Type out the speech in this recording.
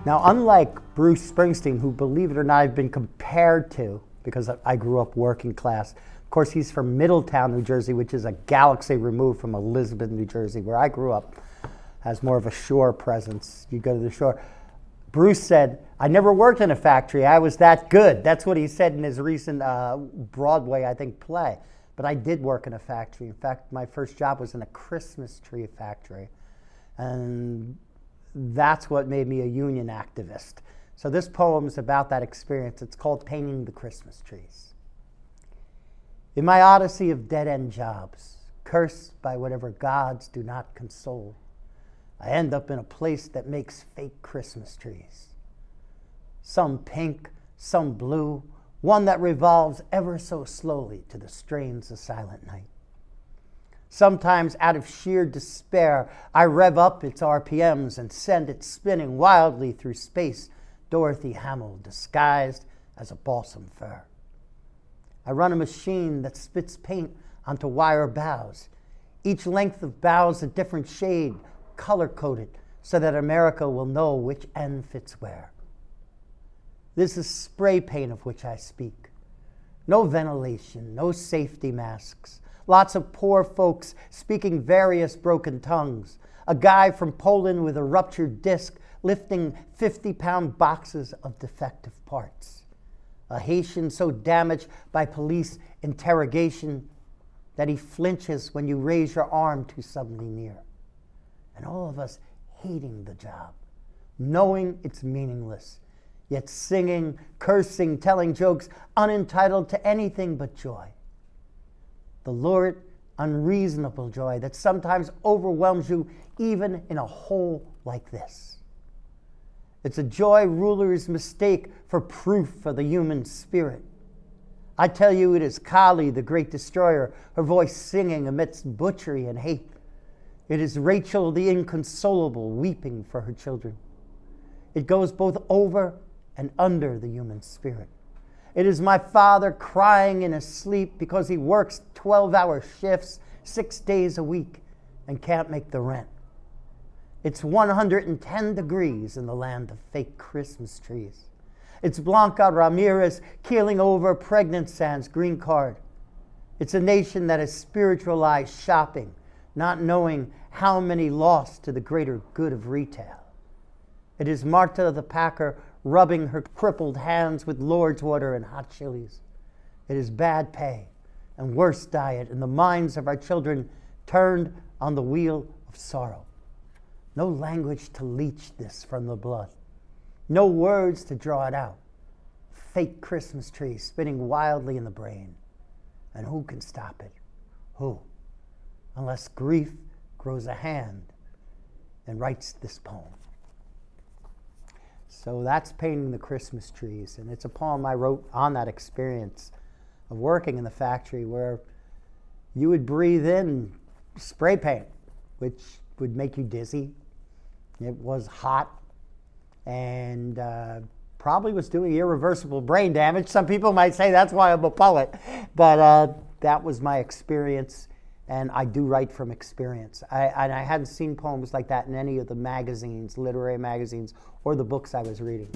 Now, unlike Bruce Springsteen, who, believe it or not, I've been compared to, because I grew up working class. Of course, he's from Middletown, New Jersey, which is a galaxy removed from Elizabeth, New Jersey, where I grew up. Has more of a shore presence. You go to the shore. Bruce said, I never worked in a factory. I was that good. That's what he said in his recent Broadway, I think, play. But I did work in a factory. In fact, my first job was in a Christmas tree factory. And that's what made me a union activist. So this poem's about that experience. It's called Painting the Christmas Trees. In my odyssey of dead-end jobs, cursed by whatever gods do not console, I end up in a place that makes fake Christmas trees. Some pink, some blue, one that revolves ever so slowly to the strains of Silent Night. Sometimes out of sheer despair, I rev up its RPMs and send it spinning wildly through space, Dorothy Hamill disguised as a balsam fir. I run a machine that spits paint onto wire boughs, each length of boughs a different shade, color-coded, so that America will know which end fits where. This is spray paint of which I speak. No ventilation, no safety masks, lots of poor folks speaking various broken tongues, a guy from Poland with a ruptured disc lifting 50-pound boxes of defective parts, a Haitian so damaged by police interrogation that he flinches when you raise your arm too suddenly near. And all of us hating the job, knowing it's meaningless, yet singing, cursing, telling jokes, unentitled to anything but joy. The lurid, unreasonable joy that sometimes overwhelms you even in a hole like this. It's a joy rulers mistake for proof of the human spirit. I tell you, it is Kali, the great destroyer, her voice singing amidst butchery and hate. It is Rachel, the inconsolable, weeping for her children. It goes both over and under the human spirit. It is my father crying in his sleep because he works 12-hour shifts 6 days a week and can't make the rent. It's 110 degrees in the land of fake Christmas trees. It's Blanca Ramirez keeling over pregnant San's green card. It's a nation that has spiritualized shopping, not knowing how many lost to the greater good of retail. It is Marta the Packer rubbing her crippled hands with Lord's water and hot chilies. It is bad pay and worse diet in the minds of our children turned on the wheel of sorrow. No language to leach this from the blood. No words to draw it out. Fake Christmas trees spinning wildly in the brain. And who can stop it? Who? Unless grief grows a hand and writes this poem. So that's Painting the Christmas Trees, and it's a poem I wrote on that experience of working in the factory where you would breathe in spray paint, which would make you dizzy. It was hot and probably was doing irreversible brain damage. Some people might say that's why I'm a poet, but that was my experience. And I do write from experience. I hadn't seen poems like that in any of the magazines, literary magazines, or the books I was reading.